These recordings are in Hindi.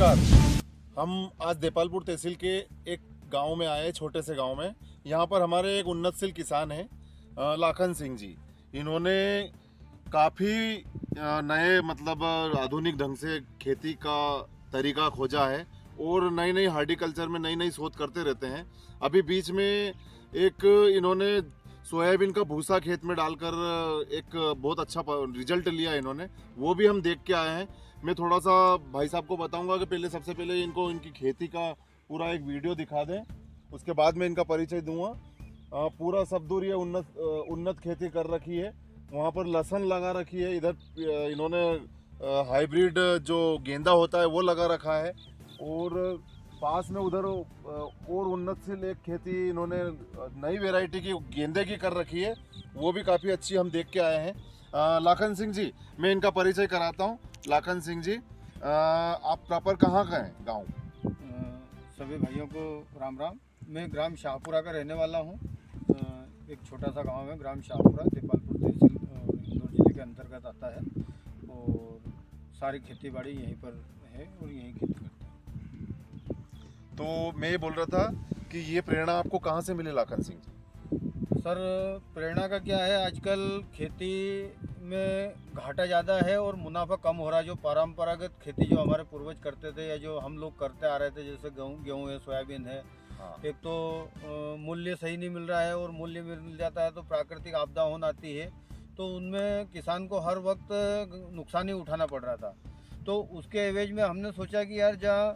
नमस्कार। हम आज देपालपुर तहसील के एक गांव में आए, छोटे से गांव में। यहाँ पर हमारे एक उन्नतशील किसान हैं लाखन सिंह जी। इन्होंने काफ़ी नए मतलब आधुनिक ढंग से खेती का तरीका खोजा है और नई नई हार्टिकल्चर में नई नई शोध करते रहते हैं। अभी बीच में एक इन्होंने सोयाबीन का भूसा खेत में डालकर एक बहुत अच्छा रिजल्ट लिया इन्होंने, वो भी हम देख के आए हैं। मैं थोड़ा सा भाई साहब को बताऊंगा कि पहले सबसे पहले इनको इनकी खेती का पूरा एक वीडियो दिखा दें, उसके बाद मैं इनका परिचय दूंगा। पूरा सब्दूर ये उन्नत खेती कर रखी है। वहाँ पर लहसुन लगा रखी है, इधर इन्होंने हाइब्रिड जो गेंदा होता है वो लगा रखा है और पास में उधर और उन्नतशील एक खेती इन्होंने नई वैरायटी की गेंदे की कर रखी है, वो भी काफ़ी अच्छी हम देख के आए हैं। लाखन सिंह जी, मैं इनका परिचय कराता हूँ। लाखन सिंह जी, आप प्रॉपर कहाँ का हैं गांव? सभी भाइयों को राम राम। मैं ग्राम शाहपुरा का रहने वाला हूँ। एक छोटा सा गांव है ग्राम शाहपुरा, देपालपुर तहसील इंदौर जिले के अंतर्गत आता है और सारी खेती बाड़ी यहीं पर है और यहीं खेती करते हैं। तो मैं ये बोल रहा था कि ये प्रेरणा आपको कहाँ से मिली लाखन सिंह जी? सर, प्रेरणा का क्या है, आजकल खेती में घाटा ज़्यादा है और मुनाफा कम हो रहा है। जो परंपरागत खेती जो हमारे पूर्वज करते थे या जो हम लोग करते आ रहे थे, जैसे गेहूँ है, सोयाबीन है, हाँ। एक तो मूल्य सही नहीं मिल रहा है और मूल्य मिल जाता है तो प्राकृतिक आपदा होने आती है, तो उनमें किसान को हर वक्त नुकसान ही उठाना पड़ रहा था। तो उसके एवज में हमने सोचा कि यार जहाँ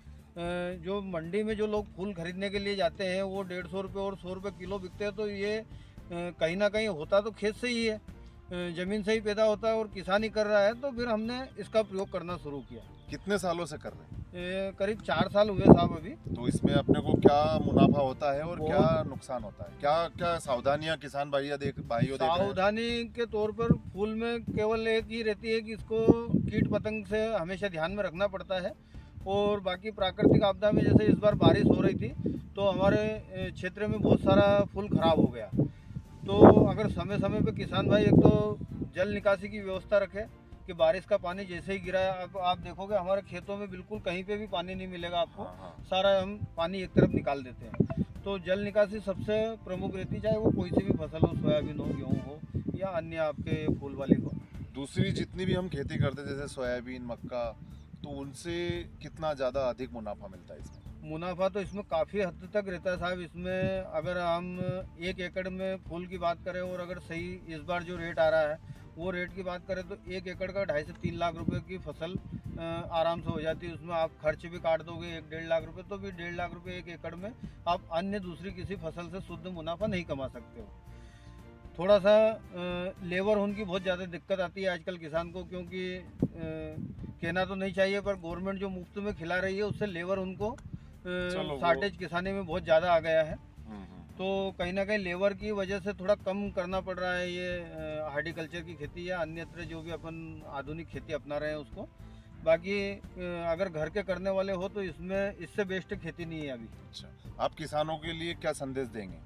जो मंडी में जो लोग फूल खरीदने के लिए जाते हैं वो 150 रुपये और 100 रुपये किलो बिकते हैं, तो ये कहीं ना कहीं होता तो खेत से ही है, ज़मीन से ही पैदा होता है और किसान ही कर रहा है। तो फिर हमने इसका प्रयोग करना शुरू किया। कितने सालों से कर रहे हैं? करीब 4 साल हुए साहब अभी। तो इसमें अपने को क्या मुनाफा होता है और बहुत- क्या नुकसान होता है? क्या क्या सावधानियां किसान भाइयों देख रहे हैं? सावधानी के तौर पर फूल में केवल एक ही रहती है कि इसको कीट पतंग से हमेशा ध्यान में रखना पड़ता है और बाकी प्राकृतिक आपदा में जैसे इस बार बारिश हो रही थी तो हमारे क्षेत्र में बहुत सारा फूल खराब हो गया। तो अगर समय समय पे किसान भाई एक तो जल निकासी की व्यवस्था रखे कि बारिश का पानी जैसे ही गिरा है, अब आप देखोगे हमारे खेतों में बिल्कुल कहीं पे भी पानी नहीं मिलेगा आपको। हाँ। सारा हम पानी एक तरफ निकाल देते हैं। तो जल निकासी सबसे प्रमुख रहती, चाहे वो कोई सी भी फसल हो, सोयाबीन हो, गेहूँ हो या अन्य आपके फूल वाली हो। दूसरी जितनी भी हम खेती करते हैं जैसे सोयाबीन, मक्का, तो उनसे कितना ज़्यादा अधिक मुनाफा मिलता है इसमें? मुनाफा तो इसमें काफ़ी हद तक रहता है साहब। इसमें अगर हम 1 एकड़ में फूल की बात करें और अगर सही इस बार जो रेट आ रहा है वो रेट की बात करें तो 1 एकड़ का 2.5 से 3 लाख रुपए की फसल आराम से हो जाती है। उसमें आप खर्च भी काट दोगे 1-1.5 लाख रुपए, तो भी 1.5 लाख रुपए 1 एकड़ में आप अन्य दूसरी किसी फसल से शुद्ध मुनाफा नहीं कमा सकते हो। थोड़ा सा लेबर उनकी बहुत ज़्यादा दिक्कत आती है आजकल किसान को, क्योंकि कहना तो नहीं चाहिए पर गवर्नमेंट जो मुफ्त में खिला रही है उससे लेबर उनको शॉर्टेज किसानी में बहुत ज़्यादा आ गया है। तो कहीं ना कहीं लेबर की वजह से थोड़ा कम करना पड़ रहा है ये हार्टिकल्चर की खेती या अन्यत्र जो भी अपन आधुनिक खेती अपना रहे हैं उसको। बाकी अगर घर के करने वाले हो तो इसमें इससे बेस्ट खेती नहीं है अभी। अच्छा, आप किसानों के लिए क्या संदेश देंगे?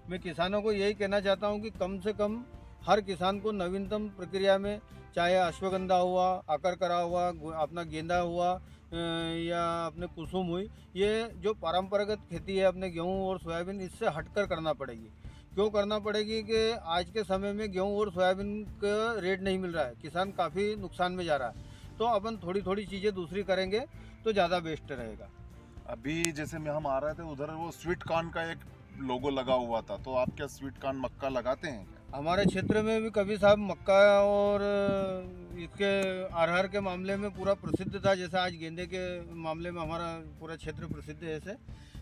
मैं किसानों को यही कहना चाहता हूँ कि कम से कम हर किसान को नवीनतम प्रक्रिया में, चाहे अश्वगंधा हुआ, आकर करा हुआ, अपना गेंदा हुआ या अपने कुसुम हुई, ये जो परंपरागत खेती है अपने गेहूं और सोयाबीन, इससे हटकर करना पड़ेगी। क्यों करना पड़ेगी कि आज के समय में गेहूं और सोयाबीन का रेट नहीं मिल रहा है, किसान काफ़ी नुकसान में जा रहा है। तो अपन थोड़ी थोड़ी चीज़ें दूसरी करेंगे तो ज़्यादा बेस्ट रहेगा। अभी जैसे में हम आ रहे थे उधर वो स्वीट कॉर्न का एक लोगो लगा हुआ था, तो आप क्या स्वीट कॉर्न मक्का लगाते हैं क्या? हमारे क्षेत्र में भी कभी साहब मक्का और इसके अरहर के मामले में पूरा प्रसिद्ध था, जैसे आज गेंदे के मामले में हमारा पूरा क्षेत्र प्रसिद्ध है ऐसे।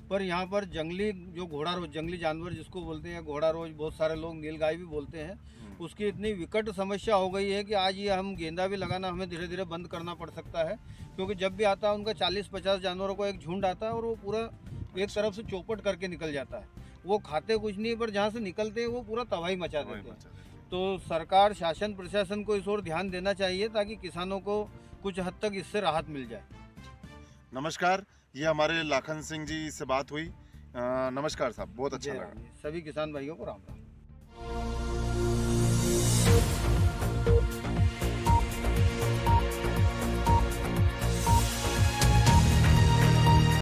पर यहाँ पर जंगली जो घोड़ा रोज, जंगली जानवर जिसको बोलते हैं, घोड़ा रोज, बहुत सारे लोग नीलगाय भी बोलते हैं, उसकी इतनी विकट समस्या हो गई है कि आज ये हम गेंदा भी लगाना हमें धीरे धीरे बंद करना पड़ सकता है। क्योंकि जब भी आता है उनका 40-50 जानवरों को एक झुंड आता है और वो पूरा एक तरफ से चौपट करके निकल जाता है। वो खाते कुछ नहीं पर जहाँ से निकलते हैं वो पूरा तबाही मचा देते हैं। तो सरकार, शासन, प्रशासन को इस ओर ध्यान देना चाहिए ताकि किसानों को कुछ हद तक इससे राहत मिल जाए। नमस्कार, ये हमारे लाखन सिंह जी से बात हुई। नमस्कार साहब, बहुत अच्छा लगा। सभी किसान भाइयों को राम राम।